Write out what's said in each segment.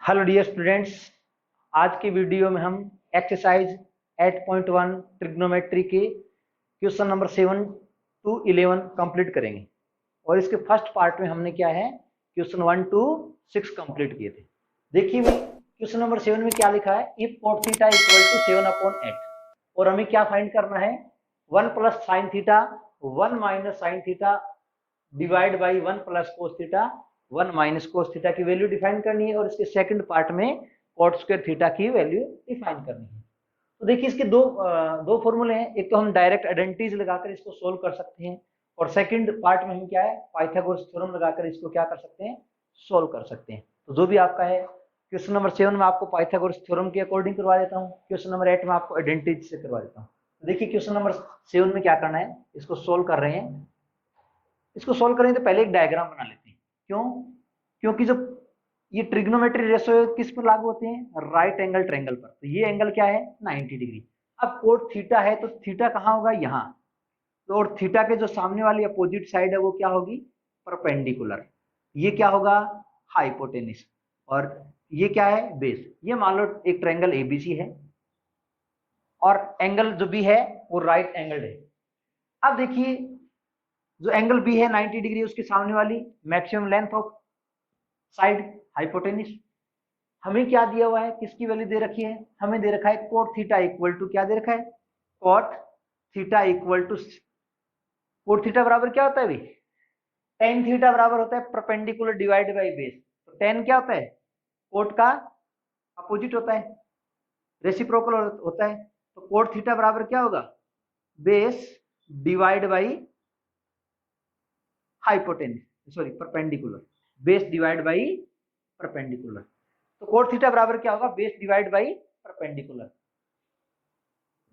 Hello dear students. आज के video में हम एक्सरसाइज 8.1 ट्रिग्नोमेट्री के क्वेश्चन नंबर 7 टू 11 कंप्लीट करेंगे। और इसके फर्स्ट पार्ट में हमने क्या है क्वेश्चन 1 टू 6 कंप्लीट किए थे। देखिए भी क्वेश्चन नंबर 7 में क्या लिखा है, if cot theta equal to 7/8 और हमें क्या फाइंड करना है 1 plus sine theta 1 minus sine theta divide by 1 plus cos theta 1 minus cos theta की वैल्यू डिफाइन करनी है। और इसके सेकंड पार्ट में कॉट स्क्वायर थीटा की वैल्यू डिफाइन करनी है। तो देखिए इसके दो फॉर्मूले हैं। एक तो हम डायरेक्ट आइडेंटिटीज लगाकर इसको सोल्व कर सकते हैं और सेकंड पार्ट में हम क्या है पाइथागोरस थ्योरम लगाकर इसको क्या कर सकते हैं सोल्व कर सकते हैं। तो जो भी आपका है क्वेश्चन नंबर 7 में आपको पाइथागोरस थ्योरम के अकॉर्डिंग करवा देता हूँ, क्वेश्चन नंबर 8 में आपको आइडेंटिटी से करवा देता हूँ। देखिए क्वेश्चन नंबर 7 में क्या करना है, इसको सोल्व कर रहे हैं। इसको सोल्व करेंगे तो पहले एक डायग्राम बना लेते हैं। क्यों? क्योंकि जो ये ट्रिग्नोमेट्री रेशो किस पर लागू होते हैं, राइट एंगल ट्रायंगल पर। तो ये एंगल क्या है 90 डिग्री। अब कोट थीटा है तो थीटा कहाँ होगा यहाँ। तो और थीटा के जो सामने वाली अपोजिट साइड है वो क्या होगी परपेंडिकुलर। ये क्या होगा हाइपोटेनिस और ये क्या है बेस। ये मान लो एक ट्रायंगल एबीसी है और एंगल जो भी है वो राइट एंगल है। अब देखिए जो एंगल बी है 90 डिग्री, उसके सामने वाली maximum length of side hypotenuse. हमें क्या दिया हुआ है, किसकी वैल्यू दे रखी है, हमें दे रखा है कोट थीटा इक्वल टू क्या दे रखा है cot theta equal to cot theta बराबर क्या होता है भाई टेन थीटा बराबर होता है परपेंडिकुलर डिवाइड बाई बेस। तो टेन क्या होता है कोट का अपोजिट होता है, रेसिप्रोकल होता है। तो कोट थीटा बराबर क्या होगा base divide by hypotenuse sorry perpendicular, base divide by perpendicular. तो कोट थीटा बराबर क्या होगा बेस डिवाइड बाई परपेंडिकुलर।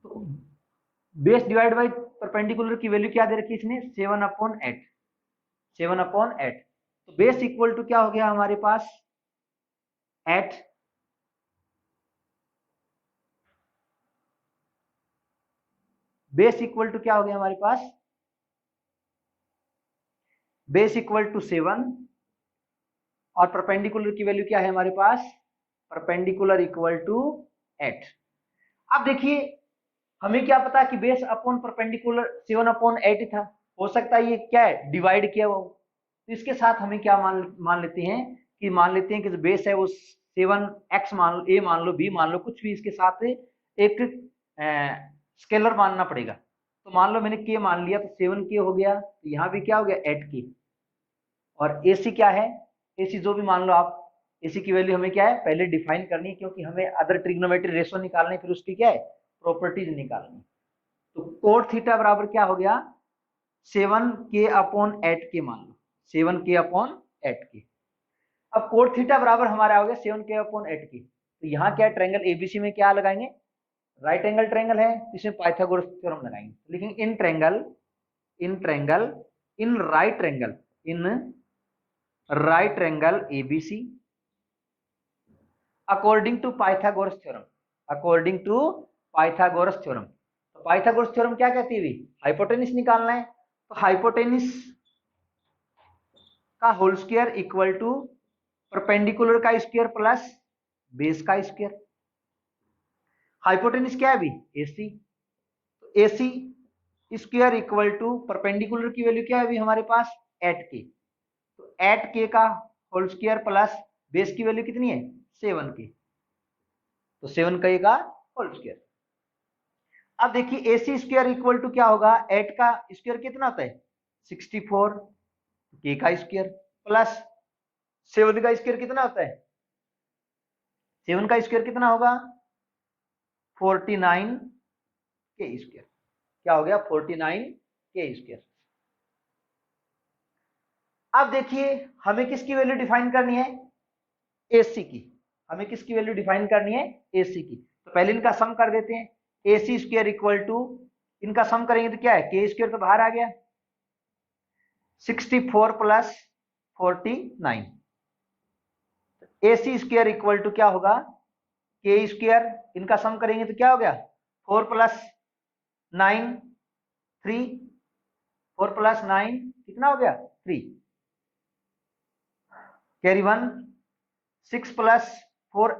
तो बेस डिवाइड बाई परपेंडिकुलर की वैल्यू क्या दे रखी है इसने 7/8, 7/8। तो बेस इक्वल टू क्या हो गया हमारे पास 8, बेस इक्वल टू क्या हो गया हमारे पास बेस इक्वल टू 7 और परपेंडिकुलर की वैल्यू क्या है हमारे पास परपेंडिकुलर इक्वल टू 8। अब देखिए हमें क्या पता कि बेस अपॉन परपेंडिकुलर 7/8 था। हो सकता है ये क्या है डिवाइड किया हुआ। तो इसके साथ हमें क्या मान लेते हैं कि मान लेते हैं कि जो बेस है वो 7x मान लो, a मान लो, b मान लो, कुछ भी इसके साथ एक स्केलर मानना पड़ेगा। तो मान लो मैंने k मान लिया तो 7k हो गया। तो यहाँ भी क्या हो गया 8k। और ac क्या है, ac जो भी मान लो आप, ac की वैल्यू हमें क्या है पहले डिफाइन करनी है क्योंकि हमें अदर ट्रिग्नोमेट्री रेशो निकालने फिर उसकी क्या है प्रॉपर्टीज निकालनी। तो कोट थीटा बराबर क्या हो गया 7k/8k मान लो 7k/8k। अब कोट थीटा बराबर हमारा हो गया 7k/8k। तो यहाँ क्या ट्रायंगल एबीसी में क्या लगाएंगे राइट एंगल ट्रायंगल है, इसमें पाइथागोरस थ्योरम लगाएंगे। लेकिन in triangle in right triangle ABC according to Pythagoras theorem, according to Pythagoras theorem. तो पाइथागोरस थ्योरम क्या कहती है हाइपोटेनिस निकालना है। तो हाइपोटेनिस का whole square equal to perpendicular का स्क्वायर प्लस बेस का स्क्वायर। हाइपोटेनिस क्या है अभी एसी। तो AC square equal to perpendicular की वैल्यू क्या है अभी हमारे पास 8k। तो 8k का होल स्क्वायर प्लस बेस की वैल्यू कितनी है 7k। तो 7k का होल स्क्वायर। अब देखिए एसी स्क्वायर इक्वल टू क्या होगा 8 का स्क्वायर कितना होता है 64 के का स्क्वायर प्लस 7 का स्क्वायर कितना होता है 7 का स्क्वायर कितना होगा 49 के स्क्वायर। क्या हो गया 49 के स्क्वायर। अब देखिए हमें किसकी वैल्यू डिफाइन करनी है एसी की। हमें किसकी वैल्यू डिफाइन करनी है एसी की। तो पहले इनका सम कर देते हैं एसी स्क्वायर इक्वल टू इनका सम करेंगे तो क्या है के स्क्वायर तो बाहर आ गया 64 plus 49। AC square equal to क्या होगा के स्क्वायर इनका सम करेंगे तो क्या हो गया 4 प्लस 9 3 4 प्लस 9 कितना हो गया 3 कैरी 1 6 प्लस 4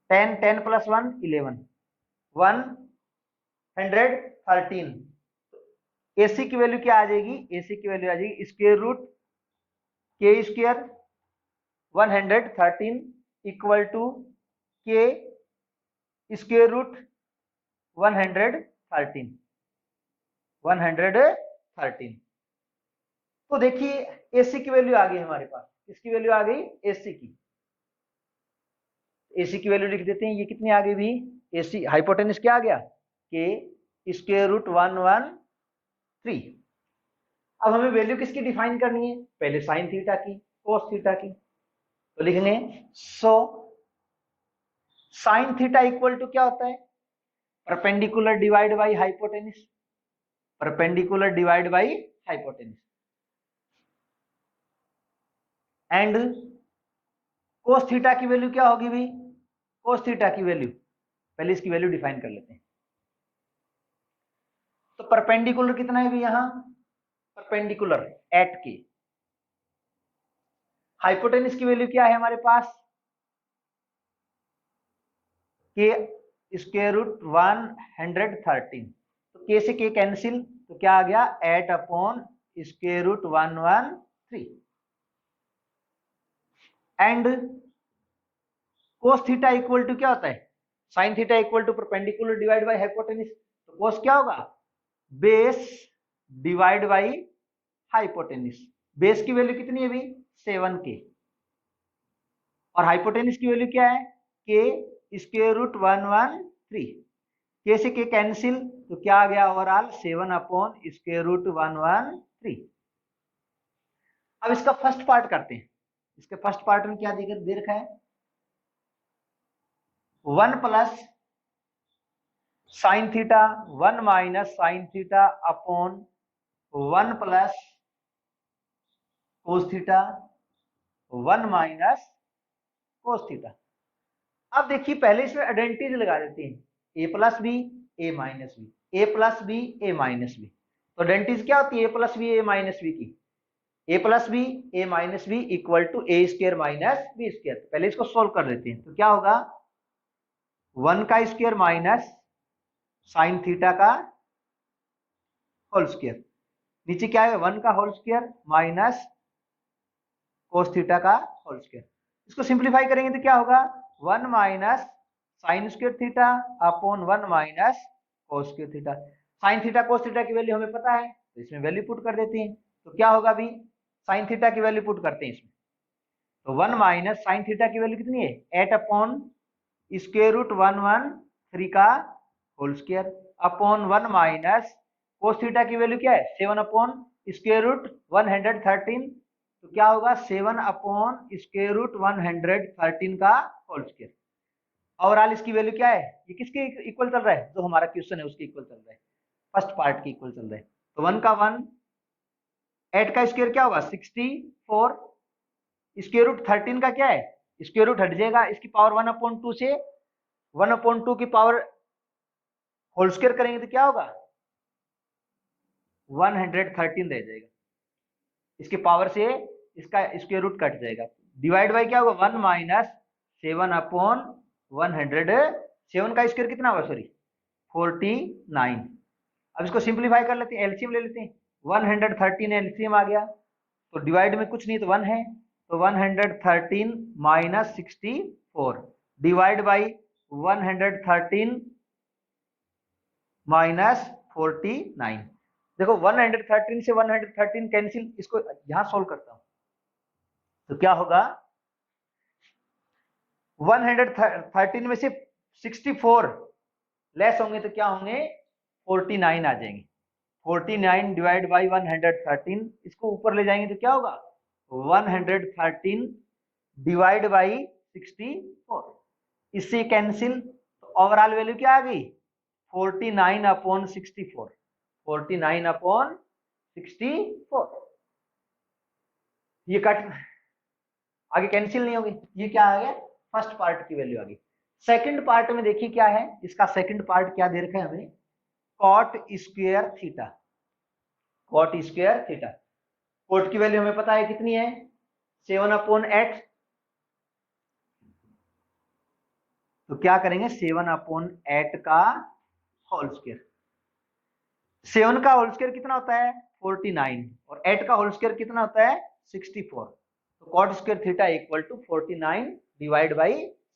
10 10 प्लस 1 11 113। AC की वैल्यू क्या आ जाएगी, AC की वैल्यू आ जाएगी स्क्वायर रूट के स्क्वायर 113 इक्वल टू के स्क्वायर रूट 113। तो देखिए AC की वैल्यू आ गई हमारे पास, इसकी वैल्यू आ गई AC की। AC की वैल्यू लिख देते हैं, ये कितनी आ गई भी, AC हाइपोटेनस क्या आ गया, के स्क्वायर रूट 113। अब हमें वैल्यू किसकी डिफाइन करनी है, पहले साइन थीटा की, कोस थीटा की, तो लिखने सो साइन थीटा इक्वल टू क्या होता है, perpendicular divide by hypotenuse, perpendicular divide by hypotenuse. And cos theta की वैल्यू क्या होगी भी, कोस थीटा की वैल्यू, पहले इसकी वैल्यू डिफाइन कर लेते हैं। तो परपेंडिकुलर कितना है भी यहां, परपेंडिकुलर एट के, हाइपोटेनस की वैल्यू क्या है हमारे पास, के स्क्वायर रूट 113। तो के से के कैंसिल, तो क्या आ गया, eight upon square root 113। And cos theta equal to क्या होता है, sine theta equal to perpendicular divide by hypotenuse. तो कोस क्या होगा, base divide by hypotenuse. Base की वैल्यू कितनी है भी, 7 के, और हाइपोटेनस की वैल्यू क्या है, के स्क्वायर रूट 113। के से के कैंसिल, तो क्या आ गया ओवरऑल 7 अपॉन स्क्वायर रूट 113। अब इसका फर्स्ट पार्ट करते हैं। इसके फर्स्ट पार्ट में क्या दे रखा है, 1 plus sine theta 1 minus sine theta upon 1 plus cos theta 1 minus cos theta. अब देखिए पहले इसमें आइडेंटिटीज लगा देते हैं, A plus B A minus B, A plus B A minus B. तो आइडेंटिटीज क्या होती है, A plus B A minus B की, A plus B A minus B equal to A square minus B square. पहले इसको solve कर लेते हैं, तो क्या होगा, 1 का स्क्वायर माइनस साइन थीटा का होल स्क्वायर, नीचे क्या है 1 का whole square minus cos theta का होल स्क्वायर। इसको सिंप्लीफाई करेंगे तो क्या होगा, 1 minus sine square theta upon 1 minus cos square theta. Sine theta cos theta की वैल्यू हमें पता है, तो इसमें वैल्यू पुट कर देते हैं। तो क्या होगा अभी, साइन थीटा की वैल्यू पुट करते हैं इसमें, तो 1 माइनस साइन थीटा की वैल्यू कितनी है, 8 अपॉन स्क्वायर रूट 113 का whole square upon 1 minus cos theta की वैल्यू क्या है, 7 अपॉन स्क्वायर रूट 113। तो क्या होगा, 7 अपॉन स्क्वायर रूट 113 का होल स्क्वायर। ओवरऑल इसकी वैल्यू क्या है, ये किसके इक्वल चल रहा है, जो हमारा क्वेश्चन है उसके इक्वल चल रहा है, फर्स्ट पार्ट के इक्वल चल रहा है। तो 1 का 1, 8 का स्क्वायर क्या होगा 64, स्क्वायर रूट 13 का क्या है, स्क्वायर रूट हट जाएगा, इसकी पावर 1/2 से 1/2 की पावर होल स्क्वायर करेंगे तो क्या होगा, 113 रह जाएगा, इसके पावर से इसका स्क्वायर रूट कट जाएगा। डिवाइड बाई क्या होगा, 1 माइनस 7 अपॉन 107 का स्क्वायर कितना होगा, सॉरी 49। अब इसको सिंप्लीफाई कर लेते हैं, एलसीएम ले लेते हैं, 113 एलसीएम आ गया, तो डिवाइड में कुछ नहीं तो 1 है, तो 113 माइनस 64 डिवाइड बाई 113 माइनस 49। देखो 113 से 113 कैंसिल, इसको यहां सोल्व करता हूं तो क्या होगा, 113 में से 64 लेस होंगे तो क्या होंगे, 49 आ जाएंगे। 49 डिवाइड बाई 113, इसको ऊपर ले जाएंगे तो क्या होगा, 113 डिवाइड बाई 64, इससे कैंसिल, तो ओवरऑल वैल्यू क्या आ गई, 49 अपॉन 64, 49 अपॉन 64। ये कट आगे कैंसिल नहीं होगी, ये क्या आ गया, फर्स्ट पार्ट की वैल्यू आ गई। सेकंड पार्ट में देखिए क्या है, इसका सेकंड पार्ट क्या दे रखा है हमें, cot square theta, cot square theta. Cot की वैल्यू हमें पता है कितनी है, 7/8, तो क्या करेंगे 7/8 का होल स्क्वायर। 7 का होल स्क्वायर कितना होता है 49 और 8 का होल स्क्वायर कितना होता है 64। तो cot square theta equal to 49 divide by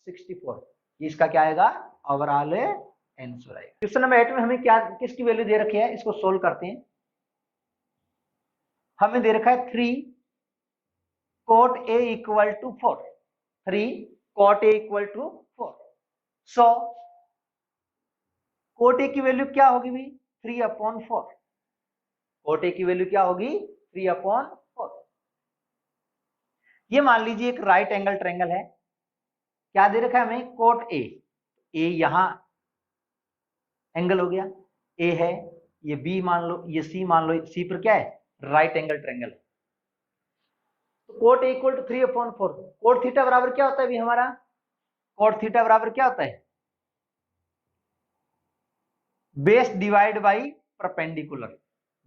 64। इसका क्या आएगा ओवरऑल आंसर आएगा। क्वेश्चन नंबर 8 में हमें क्या किसकी वैल्यू दे रखी है, इसको सोल्व करते हैं। हमें दे रखा है 3 cot a equal to 4। 3 cot a equal to 4। So cot a की वैल्यू क्या होगी भाई 3/4। cot a की वैल्यू क्या होगी 3/4। ये मान लीजिए एक राइट एंगल ट्रायंगल है। क्या दे रखा है हमें cot a। a यहां एंगल हो गया, a है, ये b मान लो, ये c मान लो, c पर क्या है राइट एंगल ट्रायंगल। तो cot A equal to 3/4। Cot theta बराबर क्या होता है भी हमारा, कोट थीटा बराबर क्या होता है base divide by perpendicular.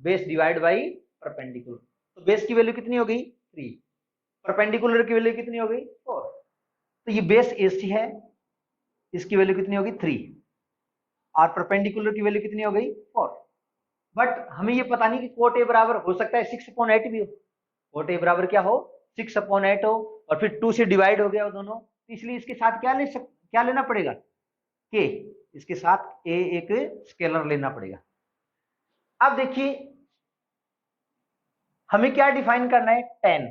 Base divide by perpendicular. तो बेस की वैल्यू कितनी हो गई 3, परपेंडिकुलर की वैल्यू कितनी हो गई 4। तो ये बेस AC है, इसकी वैल्यू कितनी होगी 3 और परपेंडिकुलर की वैल्यू कितनी हो गई 4। बट हमें ये पता नहीं कि कोट ए बराबर हो सकता है 6/8 भी हो। कोट ए बराबर क्या हो 6/8 हो और फिर 2 से डिवाइड हो गया वो दोनों, इसलिए इसके साथ क्या लेना पड़ेगा के, इसके साथ ए एक स्केलर लेना पड़ेगा। अब देखिए हमें क्या डिफाइन करना है tan।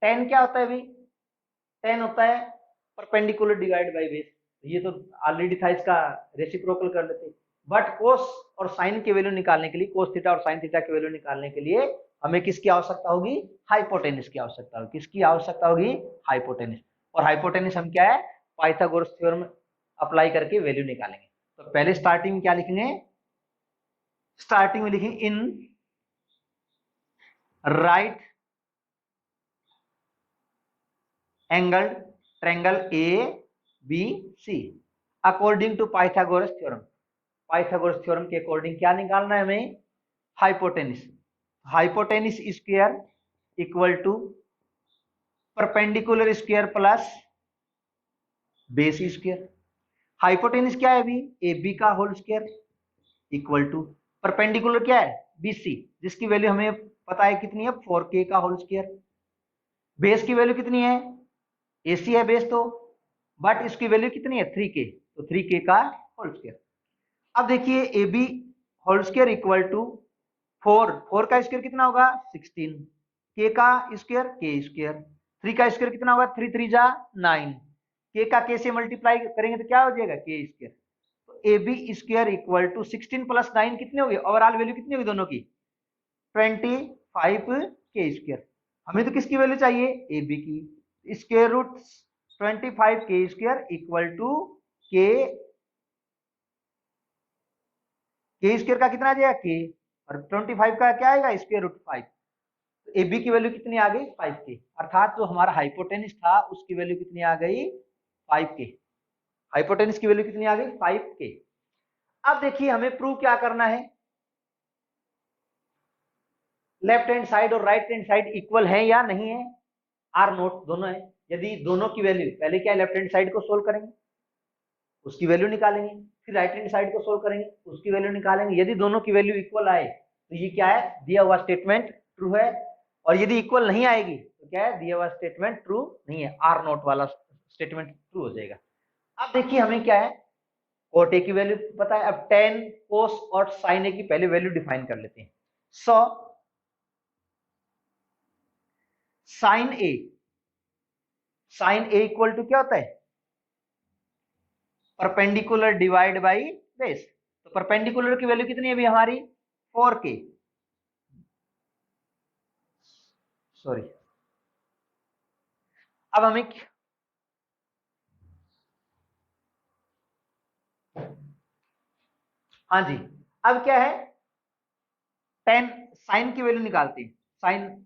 tan क्या होता है भाई, tan होता है परपेंडिकुलर डिवाइड बाय बेस। ये तो ऑलरेडी था, इसका रेसिप्रोकल कर लेते। बट कोस और साइन की वैल्यू निकालने के लिए, कोस थीटा और साइन थीटा की वैल्यू निकालने के लिए हमें किसकी आवश्यकता होगी हाइपोटेनस की आवश्यकता होगी। किसकी आवश्यकता होगी हाइपोटेनस। और हाइपोटेनस हम क्या है पाइथागोरस थ्योरम अप्लाई करके वैल्यू निकालेंगे। तो पहले स्टार्टिंग में क्या लिखेंगे, स्टार्टिंग में लिखेंगे in right angle triangle A B C according to Pythagoras theorem. Pythagoras theorem के अकॉर्डिंग क्या निकालना है हमें hypotenuse. Hypotenuse square equal to perpendicular square plus base square. Hypotenuse क्या है अभी ए बी का whole square equal to perpendicular क्या है BC, जिसकी वैल्यू हमें पता है कितनी है 4K का होल स्क्वायर। बेस की वैल्यू कितनी है AC है बेस तो, बट इसकी वैल्यू कितनी है 3K, तो 3K का होल स्क्वायर। अब देखिए A B whole square equal to 4 का स्क्वायर कितना होगा 16, के का स्क्वायर के स्क्वायर, 3 का स्क्वायर कितना होगा 3 3 जा 9, के का के से मल्टीप्लाई करेंगे तो क्या हो जाएगा के स्क्वायर। तो A B square equal to 16 plus 9 कितनी होगी ओवरऑल वैल्यू कितनी होगी दोनों की 25 के स्क्वायर। हमें तो किसकी वैल्यू चाहिए ए बी की, स्क्वायर रूट 25 के स्क्वायर इक्वल टू के स्क्वायर का कितना आ जाएगा के और 25 का क्या आएगा स्क्वायर रूट 5। तो ए बी की वैल्यू कितनी आ गई 5K, अर्थात जो हमारा हाइपोटेनस था उसकी वैल्यू कितनी आ गई 5K। हाइपोटेनस की वैल्यू कितनी आ गई 5K। अब देखिए हमें प्रूव क्या करना है, लेफ्ट हैंड साइड और राइट हैंड साइड इक्वल है या नहीं है, आर नोट दोनों है। यदि दोनों की वैल्यू, पहले क्या लेफ्ट हैंड साइड को सोल्व करेंगे उसकी वैल्यू निकालेंगे, फिर राइट हैंड साइड को सोल्व करेंगे उसकी वैल्यू निकालेंगे। यदि दोनों की वैल्यू इक्वल आए तो ये क्या है दिया हुआ स्टेटमेंट ट्रू है, और यदि इक्वल नहीं आएगी तो क्या है दिया हुआ स्टेटमेंट ट्रू नहीं है, आर नोट वाला स्टेटमेंट ट्रू हो जाएगा। अब देखिए हमें क्या है कोट ए की वैल्यू पता है, अब tan कोस और साइन ए की पहले वैल्यू डिफाइन कर लेते हैं। So sine A equal to क्या होता है परपेंडिकुलर डिवाइड बाई बेस। तो परपेंडिकुलर की वैल्यू कितनी है अभी हमारी 4K, सॉरी। अब हमें हाँ जी, अब क्या है tan साइन की वैल्यू निकालते हैं। साइन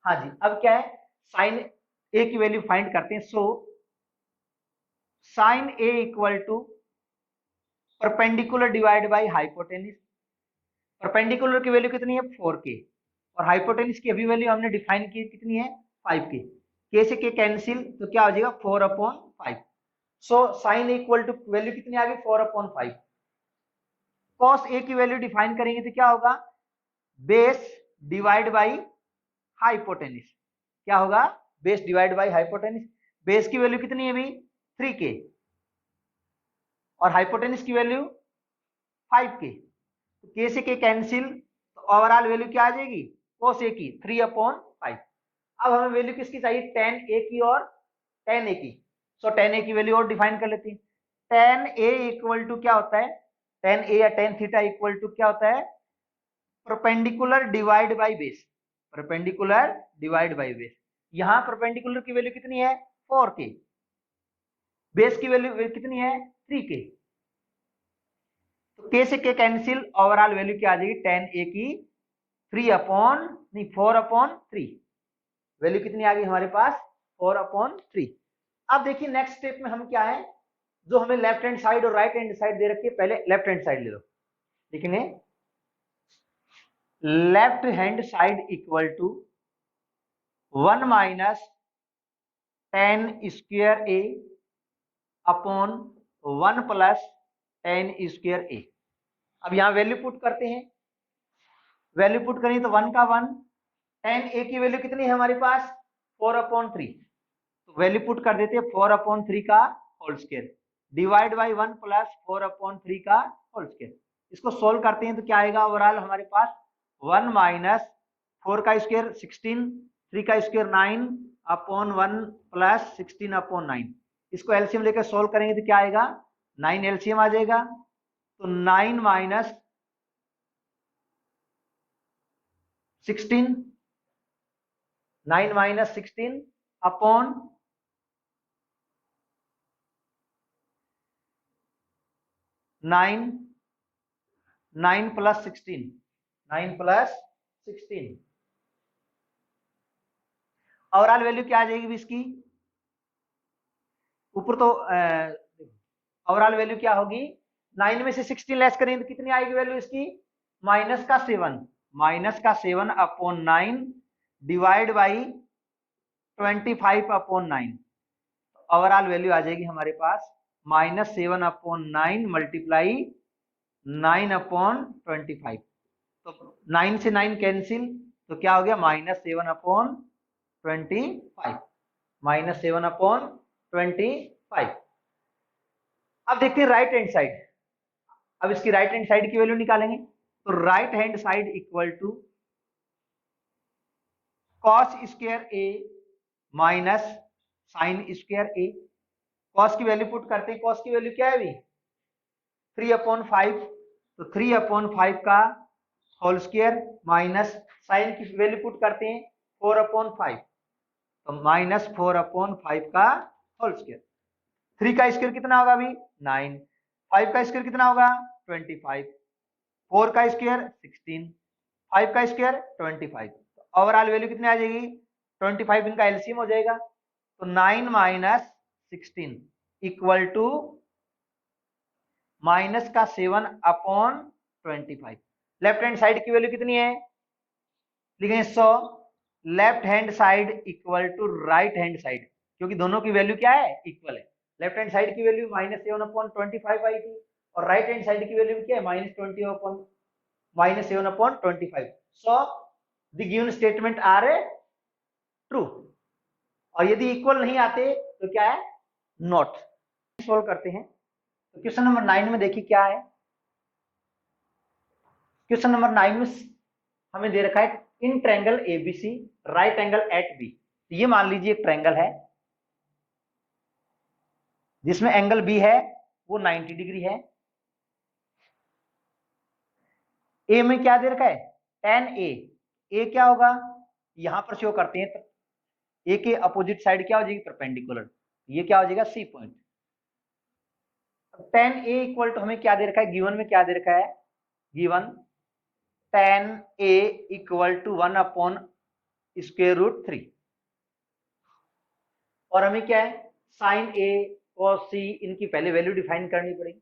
हाँ जी, अब क्या है साइन ए की वैल्यू फाइंड करते हैं। So sine A equal to perpendicular divide by hypotenuse. Perpendicular की वैल्यू कितनी है 4K, और हाइपोटेनिस की अभी वैल्यू हमने डिफाइन की कितनी है 5 के से के कैंसिल तो क्या हो जाएगा 4/5। So sine equal to value कितनी आ गई 4/5। कॉस ए की वैल्यू डिफाइन करेंगे तो क्या होगा बेस डिवाइड बाई हाइपोटेनिस। क्या होगा base divide by hypotenuse. Base की वैल्यू कितनी है अभी 3 और हाइपोटेनिस की वैल्यू 5 तो के से के कैंसिल तो ओवरऑल वैल्यू क्या आ जाएगी cos a की 3/5। अब हमें वैल्यू किसकी चाहिए tan a की और tan a की। सो tan a की वैल्यू और डिफाइन कर लेते हैं। tan a इक्वल टू क्या होता है tan a या tan थीटा इक्वल टू क्या होता है perpendicular divide by base. Perpendicular divide by base. यहां परपेंडिकुलर की वैल्यू कितनी है 4 बेस की वैल्यू कितनी है 3 तो के से के कैंसिल ओवरऑल वैल्यू क्या आ जाएगी tan a की 4/3 वैल्यू कितनी आ गई हमारे पास 4/3। अब देखिए नेक्स्ट स्टेप में हम क्या है जो हमें लेफ्ट हैंड साइड और राइट हैंड साइड दे रखी है पहले लेफ्ट हैंड साइड ले लो। लिखेंगे left hand side equal to 1 minus tan square a upon 1 plus tan square a। अब यहां वैल्यू पुट करते हैं। वैल्यू पुट करें तो 1 का 1 tan a की वैल्यू कितनी है हमारे पास 4/3 तो वैल्यू पुट कर देते हैं 4/3 का whole square divide by 1 plus 4/3 का होल स्क्वायर। इसको सोल्व करते हैं तो क्या आएगा ओवरऑल हमारे पास 1 माइनस 4 का स्क्वायर 16 3 का स्क्वायर 9 अपॉन 1 प्लस 16/9। इसको एलसीएम लेकर सोल्व करेंगे तो क्या आएगा 9 एलसीएम आ जाएगा तो 9 minus 16 9 minus 16 upon 9 plus 16 9 plus 16 overall value क्या आ जाएगी इसकी ऊपर तो ओवरऑल वैल्यू क्या होगी 9 में से 16 लेस करें तो कितनी आएगी वैल्यू इसकी -7 upon 9 divide by 25/9 overall value आ जाएगी हमारे पास -7/9 मल्टीप्लाई 9/25 तो 9 से 9 कैंसिल तो क्या हो गया -7/25 अब देखते हैं राइट हैंड साइड। अब इसकी राइट हैंड साइड की वैल्यू निकालेंगे तो right hand side equal to cos square a minus sine square a। cos की वैल्यू पुट करते हैं cos की वैल्यू क्या है अभी 3/5 तो 3/5 का होल स्क्वायर माइनस साइन की वैल्यू पुट करते हैं 4/5 तो -4/5 का होल स्क्वायर। 3 का स्क्वायर कितना होगा अभी 9 5 का स्क्वायर कितना होगा 25 4 का स्क्वायर 16 5 का स्क्वायर 25 तो ओवरऑल वैल्यू कितनी आ जाएगी 25 इनका एलसीएम हो जाएगा तो 9 माइनस 16 इक्वल टू माइनस का 7/25। लेफ्ट हैंड साइड की वैल्यू कितनी है लिखेंगे 100 left hand side equal to right hand side क्योंकि दोनों की वैल्यू क्या है इक्वल है। लेफ्ट हैंड साइड की वैल्यू -7/25 आई थी और राइट हैंड साइड की वैल्यू क्या है -7/25 so the given statement are true और यदि इक्वल नहीं आते तो क्या है नॉट। सोल्व करते हैं तो क्वेश्चन नंबर 9 में देखिए क्या है। क्वेश्चन नंबर 9 में हमें दे रखा है in triangle ABC right angle at B. ये मान लीजिए एक ट्रायंगल है जिसमें एंगल बी है वो 90 डिग्री है। ए में क्या दे रखा है tan ए क्या होगा यहां पर शो करते हैं तो ए के अपोजिट साइड क्या हो जाएगी परपेंडिकुलर ये क्या हो जाएगा C point. tan A equal to हमें क्या दे रखा है गिवन में क्या दे रखा है given tan a equal to 1/√3 और हमें क्या है sin a cos c इनकी पहले वैल्यू डिफाइन करनी पड़ेगी।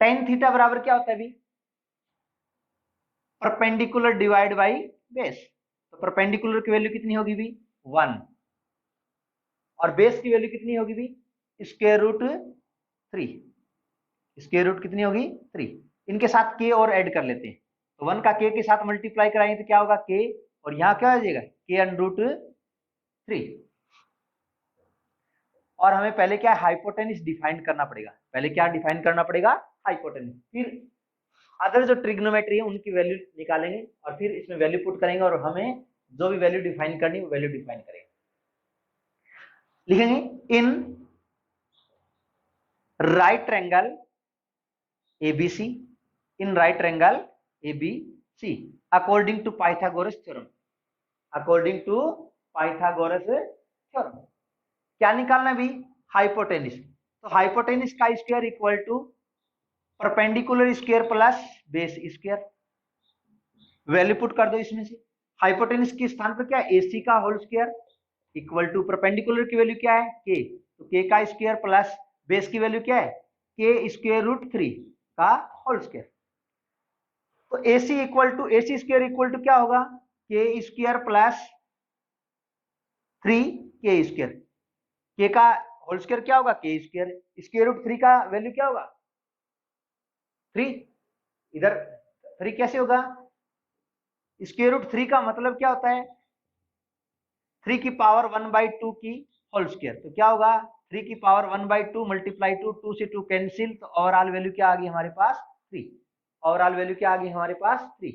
tan थीटा बराबर क्या होता है अभी परपेंडिकुलर डिवाइड बाई बेस। तो परपेंडिकुलर की वैल्यू कितनी होगी भी 1 और बेस की वैल्यू कितनी होगी भी स्क्वायर रूट 3। स्क्वायर रूट कितनी होगी 3। इनके साथ के और ऐड कर लेते हैं। तो 1 का के साथ मल्टीप्लाई कराएंगे तो क्या होगा के, और यहाँ क्या हो जाएगा के अंडर रूट 3। और हमें पहले क्या हाइपोटेनिस डिफाइन करना पड़ेगा। पहले क्या डिफाइन करना पड़ेगा हाइपोटेनिस, फिर अदर जो ट्रिग्नोमेट्री है उनकी वैल्यू निकालेंगे और फिर इसमें वैल्यू पुट करेंगे और हमें जो भी वैल्यू डिफाइन करनी है वो वैल्यू डिफाइन करेंगे। लिखेंगे in right triangle ABC, in right triangle ABC according to Pythagoras theorem, according to Pythagoras theorem क्या निकालना भी हाइपोटेनिस। तो हाइपोटेनिस का square equal to perpendicular square plus base square. Value put कर दो इसमें से। हाइपोटेनिस के स्थान पर क्या है AC का whole square equal to perpendicular की वैल्यू क्या है के, तो के का स्क्वायर प्लस बेस की वैल्यू क्या है के स्क्वायर रूट 3 का होल स्क्वायर। तो AC equal to AC square equal to क्या होगा के स्क्वायर प्लस 3 के स्क्वायर। के का होल स्क्वायर क्या होगा के स्क्वायर, स्क्वायर रूट 3 का वैल्यू क्या होगा 3। इधर 3 कैसे होगा, स्क्वायर रूट 3 का मतलब क्या होता है 3 की पावर 1/2 की होल स्क्वायर। तो क्या होगा 3 की पावर 1/2 मल्टीप्लाई 2 से 2 कैंसिल, तो ओवरऑल वैल्यू क्या आ गई हमारे पास 3। ओवरऑल वैल्यू क्या आ गई हमारे पास 3।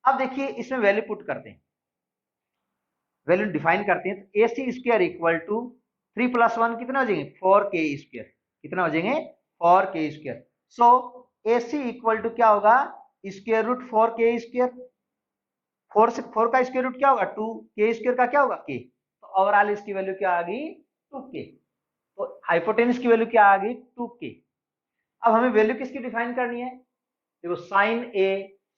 अब देखिए इसमें वैल्यू पुट करते हैं, वैल्यू डिफाइन करते हैं। तो AC स्क्वायर इक्वल टू 3 + 1 कितना हो जाएंगे 4K स्क्वायर, कितना हो जाएंगे 4K square. So AC equal to क्या होगा स्क्वायर रूट 4K स्क्वायर। 4 से 4 का स्क्वायर रूट क्या होगा 2, के स्क्वायर का क्या होगा के, तो ओवरऑल इसकी वैल्यू क्या आ गई 2K। तो हाइपोटेनस की वैल्यू क्या आ गई 2K। अब हमें वैल्यू किसकी डिफाइन करनी है, देखो sine A,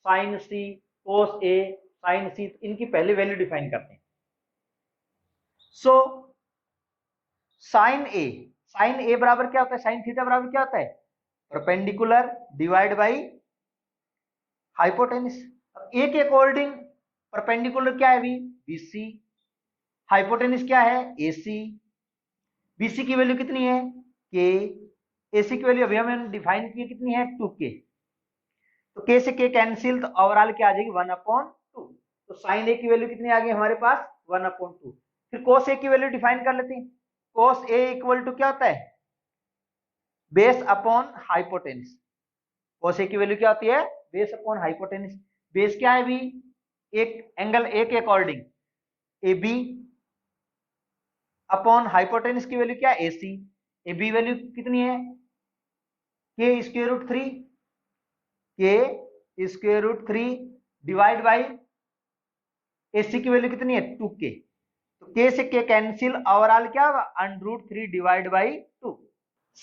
sine C, cos A, sine C, इनकी पहले वैल्यू डिफाइन करते हैं। सो साइन ए बराबर क्या होता है साइन थीटा बराबर क्या होता है परपेंडिकुलर डिवाइड बाई हाइपोटेनस। अब ए के अकॉर्डिंग परपेंडिकुलर क्या है BC, हाइपोटेनस क्या है AC, BC की वैल्यू कितनी है K, AC की वैल्यू अभी हमने डिफाइन की कितनी है 2K। तो K से K कैंसिल, तो ओवरऑल क्या आ जाएगी 1/2। तो साइन A की वैल्यू कितनी आ गई हमारे पास 1/2। फिर कोस A की वैल्यू डिफाइन कर लेते हैं। कोस A इक्वल टू क्या होता है base upon hypotenuse. Cos A की वैल्यू क्या होती है बेस अपॉन हाइपोटेनस। बेस क्या है भी एक एंगल A के अकॉर्डिंग AB अपॉन हाइपोटेनस की वैल्यू क्या है AC। AB वैल्यू कितनी है K square root 3, K square root 3 divide by AC की वैल्यू कितनी है 2K। तो K से K कैंसिल, ओवरऑल क्या होगा √3 डिवाइड बाई 2।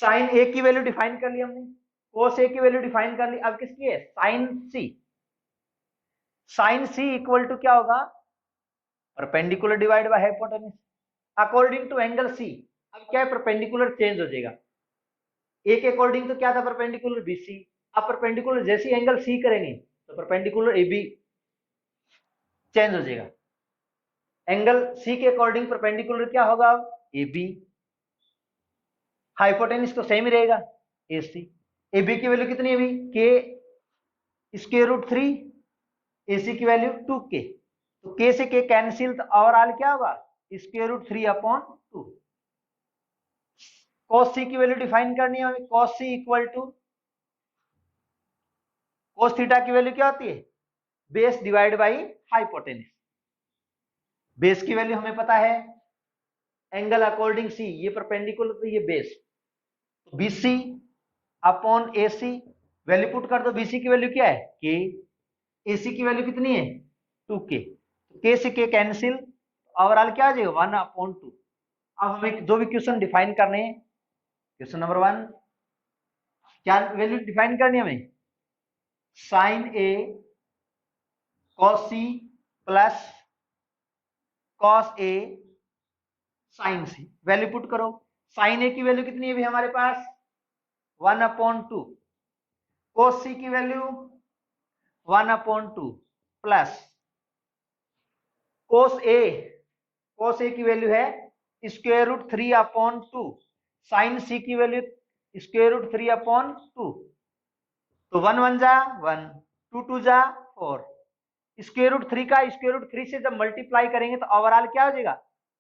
साइन A की वैल्यू डिफाइन कर ली हमने, कोस A की वैल्यू डिफाइन कर ली। अब किसकी है sine C। Sine C equal to क्या होगा perpendicular divide by hypotenuse according to angle C। अब क्या है परपेंडिकुलर चेंज हो जाएगा, A के अकॉर्डिंग तो क्या था परपेंडिकुलर BC। अब परपेंडिकुलर जैसे एंगल C करेंगे तो परपेंडिकुलर AB चेंज हो जाएगा। एंगल C के अकॉर्डिंग परपेंडिकुलर क्या होगा अब AB, हाइपोटेनस तो सेम ही रहेगा AC। AB की वैल्यू कितनी है अभी K स्क्वायर रूट 3, AC की वैल्यू 2K। तो K से K कैंसिल, तो ओवरऑल क्या होगा स्क्वायर रूट 3/2। cos C की वैल्यू डिफाइन करनी है हमें। cos C equal to cos थीटा की वैल्यू क्या होती है base divide by hypotenuse. Base की वैल्यू हमें पता है एंगल अकॉर्डिंग C, ये परपेंडिकुलर तो ये बेस, तो BC upon AC value put कर दो। BC की वैल्यू क्या है K, AC की वैल्यू कितनी है 2K। तो K से K कैंसिल, ओवरऑल क्या आ जाएगा 1/2। अब हमें जो भी क्वेश्चन डिफाइन करने हैं, क्वेश्चन नंबर 1 क्या वैल्यू डिफाइन करनी है हमें sine A cos C plus cos A sine C। Value put करो। साइन A की वैल्यू कितनी है भी हमारे पास 1/2, cos C की वैल्यू 1/2, प्लस कोस ए की वैल्यू है स्क्वायर रूट 3/2, साइन सी की वैल्यू स्क्वायर रूट 3/2, तो 1 1 जा 1, 2 2 जा 4, स्क्वायर रूट 3 का स्क्वायर रूट 3 से जब मल्टीप्लाई करेंगे तो ओवरऑल क्या हो जाएगा,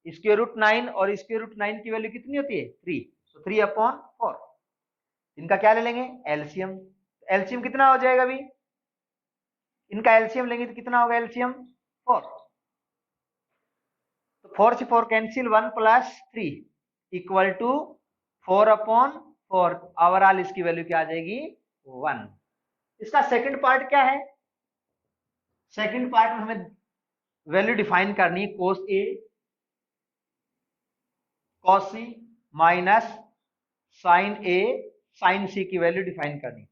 स्क्वायर रूट 9, और स्क्वायर रूट 9 की वैल्यू कितनी होती है 3, तो 3/4। इनका क्या ले लेंगे एलसीएम, एलसीएम कितना हो जाएगा अभी, इनका एलसीएम लेंगे तो कितना होगा एलसीएम 4, तो 4 से 4 कैंसिल, 1 + 3 इक्वल टू 4/4, ओवरऑल इसकी वैल्यू क्या आ जाएगी 1। इसका सेकंड पार्ट क्या है, सेकंड पार्ट में हमें वैल्यू डिफाइन करनी है कोस ए कॉस सी माइनस साइन ए साइन सी की वैल्यू डिफाइन करनी है।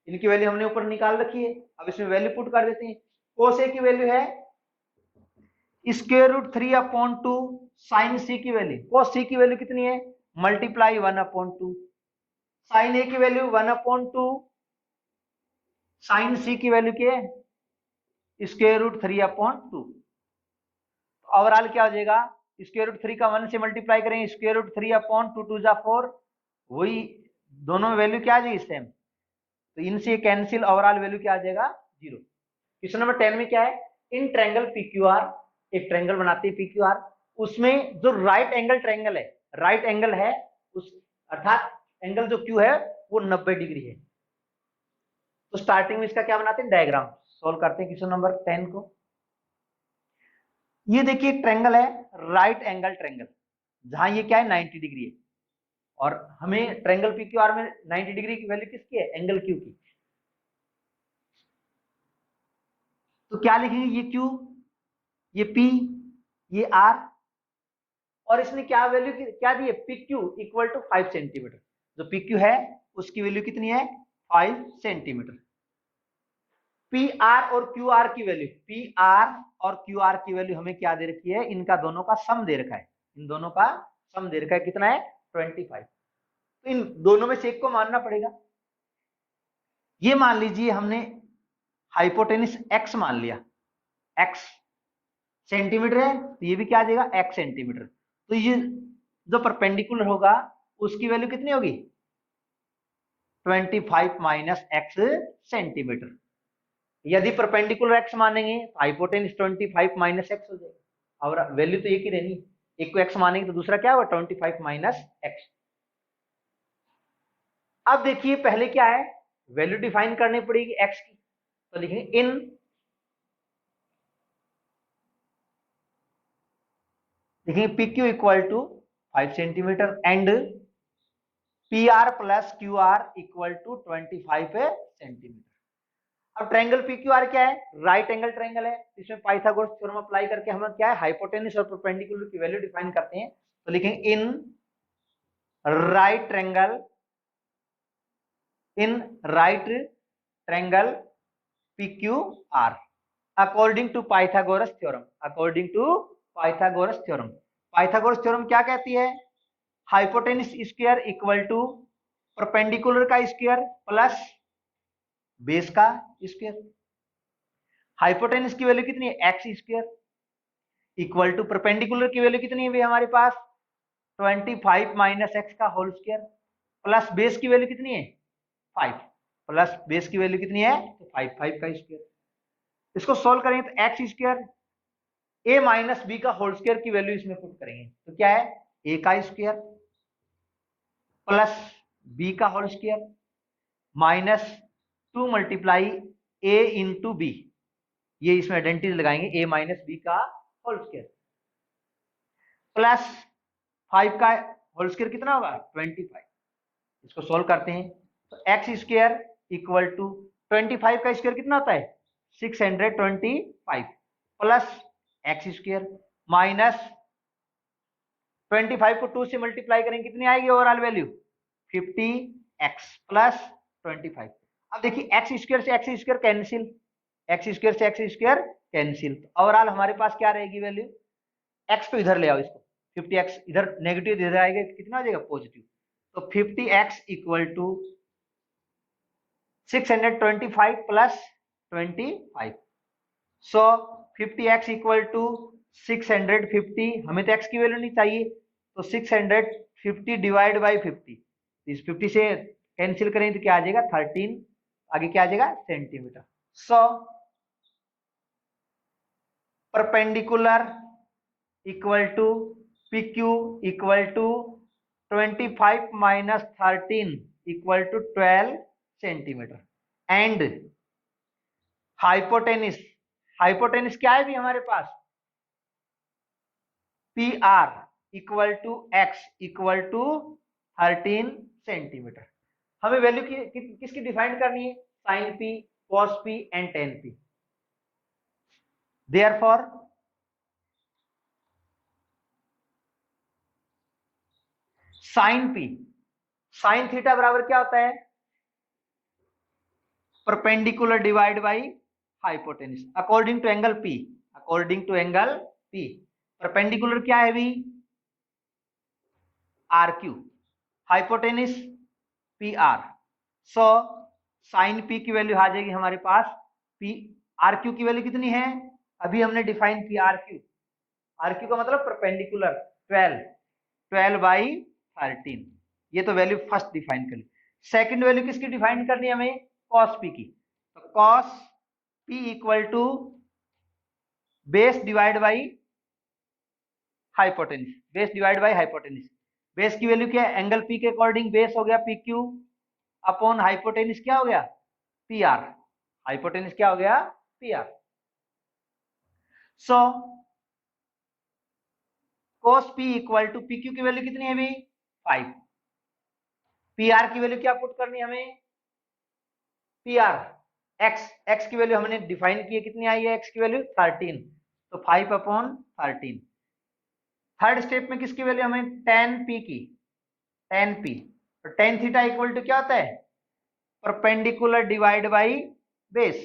इनकी वैल्यू हमने ऊपर निकाल रखी है, अब इसमें वैल्यू पुट कर देते हैं। कोस ए की वैल्यू है स्क्वायर रूट 3/2, साइन सी की वैल्यू, कोस सी की वैल्यू कितनी है मल्टीप्लाई 1/2, साइन ए की वैल्यू 1/2, साइन सी की वैल्यू क्या है स्क्वायर रूट 3/2। ओवरऑल क्या हो जाएगा, स्क्वायर रूट 3 का 1 से मल्टीप्लाई करेंगे, स्क्वायर रूट 3/2, 2 जा 4, वही दोनों में वैल्यू क्या आ जाएगी सेम, तो इनसे कैंसिल, ओवरऑल वैल्यू क्या आ जाएगा 0। क्वेश्चन नंबर 10 में क्या है, इन ट्रायंगल पीक्यूआर, एक ट्रायंगल बनाते हैं पीक्यूआर, उसमें जो राइट एंगल ट्रायंगल है, राइट एंगल है उस, अर्थात एंगल जो क्यू है वो 90 डिग्री है। तो स्टार्टिंग में इसका क्या बनाते हैं डायग्राम, सोल्व करते हैं क्वेश्चन नंबर 10 को। ये देखिए एक ट्रायंगल है राइट एंगल ट्रायंगल, जहां ये क्या है 90 डिग्री है, और हमें ट्रायंगल पीक्यूआर में 90 डिग्री की वैल्यू किसकी है एंगल क्यू की। तो क्या लिखेंगे, ये क्यू, ये पी, ये आर, और इसने क्या वैल्यू क्या दी है P Q equal to 5 centimetre. जो पी क्यू है उसकी वैल्यू कितनी है 5 सेंटीमीटर। पी आर और क्यू आर की वैल्यू, पी आर और क्यू आर की वैल्यू हमें क्या दे रखी है, इनका दोनों का सम दे रखा है, इन दोनों का सम दे रखा है, कितना है 25। तो इन दोनों में से एक को मानना पड़ेगा। ये मान लीजिए हमने हाइपोटेनिस एक्स मान लिया, एक्स सेंटीमीटर है तो ये भी क्या आ जाएगा एक्स सेंटीमीटर। तो ये जो परपेंडिकुलर होगा उसकी वैल्यू कितनी होगी 25 माइनस एक्स सेंटीमीटर। यदि परपेंडिकुलर एक्स मानेंगे तो हाइपोटेनिस 25 माइनस एक्स हो जाएगा, और वैल्यू तो एक ही रहनी, एक को एक्स मानेंगे तो दूसरा क्या होगा 25 माइनस एक्स। अब देखिए पहले क्या है, वैल्यू डिफाइन करनी पड़ेगी एक्स की, तो लिखेंगे इन देखिए P Q equal to 5 centimetre and P R plus Q R equal to 25 centimetre. अब ट्रायंगल पी क्यू आर क्या है राइट एंगल ट्रायंगल है, इसमें पाइथागोरस थ्योरम अप्लाई करके हम क्या है हाइपोटेनिस और परपेंडिकुलर की वैल्यू डिफाइन करते हैं। तो लिखेंगे in right triangle, in right triangle P Q R according to Pythagoras theorem, according to Pythagoras theorem. Pythagoras theorem क्या कहती है, hypotenuse square equal to perpendicular का स्क्वायर प्लस बेस का स्क्वायर। हाइपोटेनिस की वैल्यू कितनी है X square equal to perpendicular की value कितनी है हमारे पास 25 माइनस एक्स का होल स्क्वायर, प्लस बेस की वैल्यू कितनी है 5, प्लस बेस की वैल्यू कितनी है तो 5 का स्क्वायर। इसको सोल्व करेंगे तो एक्स स्क्वायर ए माइनस बी का होल स्क्वायर की वैल्यू इसमें पुट करेंगे तो क्या है ए का स्क्वायर प्लस बी का होल स्क्वायर माइनस 2 मल्टीप्लाई ए इंटू बी, ये इसमें आइडेंटिटी लगाएंगे ए माइनस बी का होल स्क्वायर प्लस 5 का होल स्क्वायर कितना होगा 25। इसको सोल्व करते हैं तो एक्स स्क्वायर इक्वल टू 25 का स्क्वायर कितना होता है 625 प्लस एक्स स्क्वायर माइनस 25 को 2 से मल्टीप्लाई करेंगे कितनी आएगी ओवरऑल वैल्यू 50x प्लस 25। अब देखिए एक्स स्क्वायर से x square cancel, x square से एक्स स्क्वायर कैंसिल, ओवरऑल हमारे पास क्या रहेगी वैल्यू, एक्स को इधर ले आओ, इसको 50x इधर नेगेटिव इधर आएगा कितना आ जाएगा पॉजिटिव, तो 50x equal to 625 plus 25। So 50x equal to 650, हमें तो x की वैल्यू नहीं चाहिए, तो 650 डिवाइड बाई 50, इस 50 से कैंसिल करें तो क्या आ जाएगा 13, आगे क्या आ जाएगा centimetre. So perpendicular equal to PQ equal to 25 minus 13 equal to 12 centimetre. And hypotenuse, hypotenuse क्या है भी हमारे पास, PR equal to X equal to 13 centimetre. हमें वैल्यू किसकी डिफाइन करनी है, sine P, cos P and tan P। Therefore sine P, sine theta बराबर क्या होता है, perpendicular divide by hypotenuse according to angle P, according to angle P। Perpendicular क्या है भी RQ, hypotenuse PR। So sine P की value आ जाएगी हमारे पास, P RQ की वैल्यू कितनी है, अभी हमने डिफाइन किया RQ, RQ का मतलब परपेंडिकुलर 12 बाई 13, ये तो वैल्यू फर्स्ट डिफाइन कर ली। सेकंड वैल्यू किसकी डिफाइन करनी है हमें, कॉस P की, तो cos P equal to base divide by hypotenuse, base divide by hypotenuse. Base की वैल्यू क्या है, एंगल P के अकॉर्डिंग बेस हो गया PQ अपॉन हाइपोटेनिस क्या हो गया PR, हाइपोटेनिस क्या हो गया PR। So cos P equal to PQ की वैल्यू कितनी है भी 5, PR की वैल्यू क्या पुट करनी है हमें, PR x की वैल्यू हमने डिफाइन की है, कितनी आई है x की वैल्यू 13, तो 5 अपॉन 13। थर्ड स्टेप में किसकी वैल्यू हमें tan P की, tan P, तो tan थीटा इक्वल टू क्या होता है, perpendicular divide by base,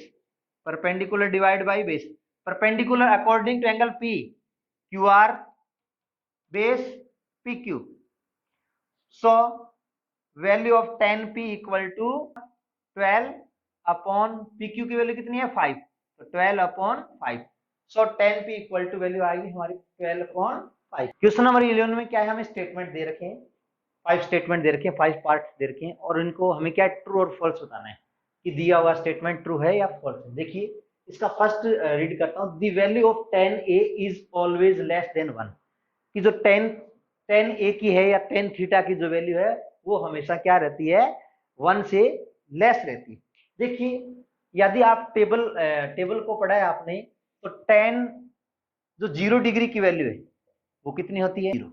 perpendicular divide by base, perpendicular according to angle P, QR base PQ। So value of tan P equal to 12 upon PQ की value कितनी है 5, तो 12 upon 5। So tan P equal to value आएगी हमारी 12 upon 5। Question number 11 में क्या है, हमें स्टेटमेंट दे रखे हैं, 5 स्टेटमेंट दे रखे हैं, 5 पार्ट्स दे रखे हैं, और इनको हमें क्या ट्रू और फॉल्स बताना है कि दिया हुआ स्टेटमेंट ट्रू है या फॉल्स है। देखिए इसका फर्स्ट रीड करता हूँ, the value of tan A is always less than 1, कि जो tan A की है या tan थीटा की जो वैल्यू है वो हमेशा क्या रहती है 1 से लेस रहती है। देखिए यदि आप टेबल को पढ़ा है आपने, तो tan जो 0 डिग्री की वैल्यू है वो कितनी होती है 0।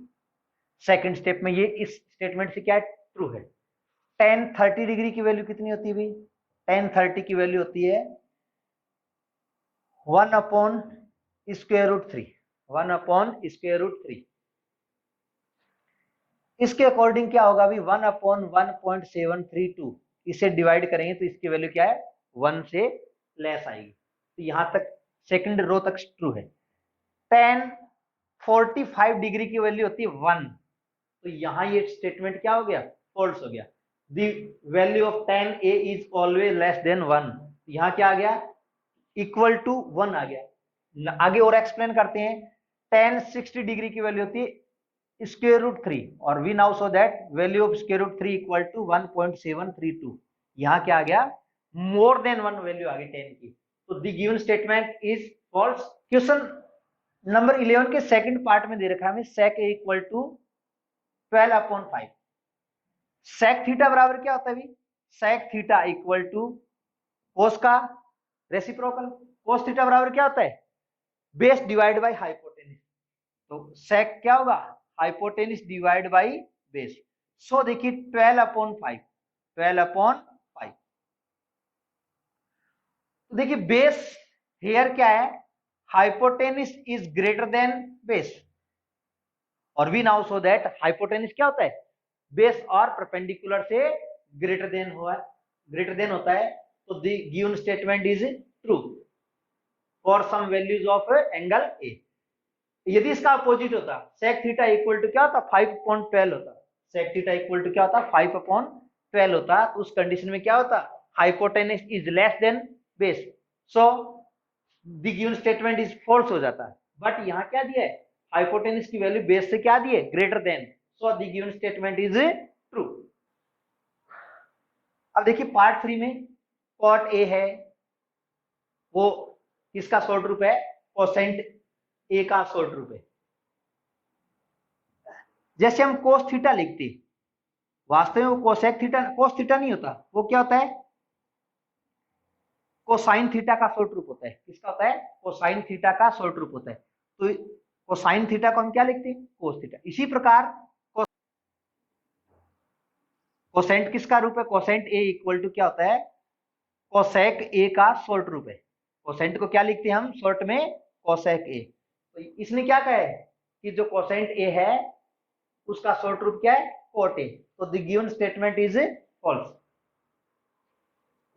सेकंड स्टेप में ये इस स्टेटमेंट से क्या ट्रू है। tan 30 डिग्री की वैल्यू कितनी होती है भाई, tan 30 की वैल्यू होती है 1 upon square root 3, 1 upon square root 3। इसके अकॉर्डिंग क्या होगा अभी 1 अपॉन 1.732, इसे डिवाइड करेंगे तो इसकी वैल्यू क्या है 1 से लेस आएगी, तो यहां तक सेकंड रो तक ट्रू है। tan 45 डिग्री की वैल्यू होती है 1, तो यहां ये स्टेटमेंट क्या हो गया फॉल्स हो गया, the value of tan A is always less than 1, यहां क्या आ गया इक्वल टू 1 आ गया। आगे और एक्सप्लेन करते हैं, tan 60 डिग्री की वैल्यू होती है स्क्वायर रूट 3, और we now so that value of square root 3 equal to 1.732, यहां क्या आ गया मोर देन 1 वैल्यू आ गई tan की, तो the given statement is false. Question number 11 के सेकंड पार्ट में दे रखा है हमें sec A equal to 12 upon 5, sec theta बराबर क्या होता है भाई, sec theta equal to cos का रेसिप्रोकल, कोस थीटा बराबर क्या होता है बेस डिवाइड बाई हाइपोटेनिस, तो sec क्या होगा hypotenuse divide by base. So देखिए 12 अपॉन 5, 12 अपॉन 5, तो देखिए बेस हेयर क्या है hypotenuse is greater than base, और we now so that hypotenuse क्या होता है बेस और परपेंडिकुलर से ग्रेटर देन होता है, तो the given statement is true for some values of angle A. यदि इसका अपोजिट होता sec थीटा इक्वल टू क्या होता 5/12 होता, sec थीटा इक्वल टू क्या होता 5/12 होता, तो उस कंडीशन में क्या होता hypotenuse is less than base. सो the given statement is false हो जाता है। बट यहाँ क्या दिया है, हाइपोटेनस की वैल्यू बेस से क्या दिए, greater than, so the given statement is true. अब देखिए पार्ट 3 में कॉट ए है, वो किसका शॉर्ट रूप है, कोसेंट ए का शॉर्ट रूप है। जैसे हम कोस थीटा लिखते, वास्तव में वो कोसेक थीटा, कोस थीटा नहीं होता, वो क्या होता है, कोसाइन थीटा का शॉर्ट रूप होता है। किसका होता है, कोसाइन थीटा का शॉर्ट रूप होता है। तो कोसाइन थीटा को हम क्या लिखते हैं, कोस थीटा। इसी प्रकार कोसेंट किसका रूप है, कोसेंट ए इक्वल टू क्या होता है, कोसेक ए का शॉर्ट रूप है। कोसेंट को क्या लिखते हैं हम शॉर्ट में, कोसेक ए। तो इसने क्या कहा है कि जो कोसेंट ए है उसका शॉर्ट रूप क्या है, कोट ए। तो the given statement is false.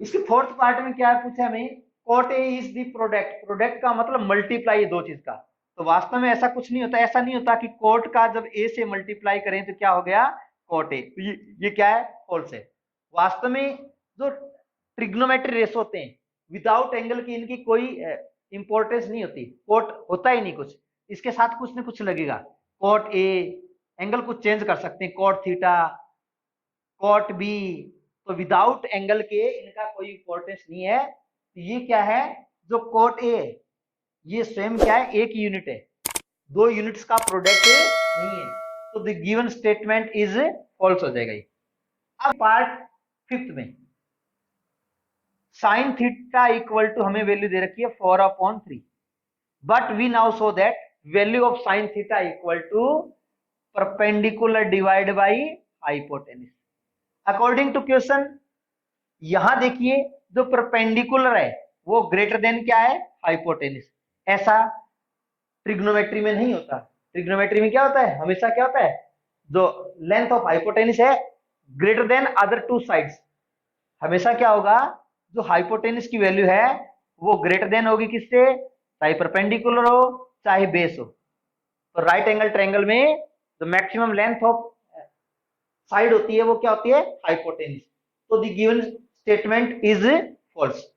इसके फोर्थ पार्ट में क्या पूछा हमें, cot A is the product. Product का मतलब मल्टीप्लाई दो चीज का। तो वास्तव में ऐसा कुछ नहीं होता, ऐसा नहीं होता कि कोट का जब ए से मल्टीप्लाई करें तो क्या हो गया, कोट ए। तो ये क्या है, फॉल्स है। वास्तव में जो ट्रिग्नोमेट्री रेस होते हैं विदाउट एंगल की इनकी कोई इंपॉर्टेंस नहीं होती, कोट होता ही नहीं कुछ, इसके साथ कुछ न कुछ लगेगा। कोट ए एंगल कुछ चेंज कर सकते हैं, कोट थीटा, कोट बी, तो विदाउट एंगल के इनका कोई इंपॉर्टेंस नहीं है। तो ये क्या है, जो कोट ए ये स्वयं क्या है, एक यूनिट है, दो यूनिट्स का प्रोडक्ट नहीं है। तो the given statement is false हो जाएगा। अब पार्ट 5 में साइन थीटा इक्वल टू हमें वैल्यू दे रखी है 4/3, but we know show that value of sine theta equal to perpendicular divide by hypotenuse. According to question यहां देखिए जो परपेंडिकुलर है वो ग्रेटर देन क्या है, हाइपोटेनस। ऐसा ट्रिग्नोमेट्री में नहीं होता। ट्रिग्नोमेट्री में क्या होता है, हमेशा क्या होता है, जो लेंथ ऑफ हाइपोटेनस है greater than other two sides, हमेशा क्या होगा, जो हाइपोटेनस की वैल्यू है वो ग्रेटर देन होगी किससे, चाहे परपेंडिकुलर हो चाहे बेस हो। तो राइट एंगल ट्रायंगल में जो मैक्सिमम लेंथ ऑफ साइड होती है वो क्या होती है, हाइपोटेनस। तो the given statement is false.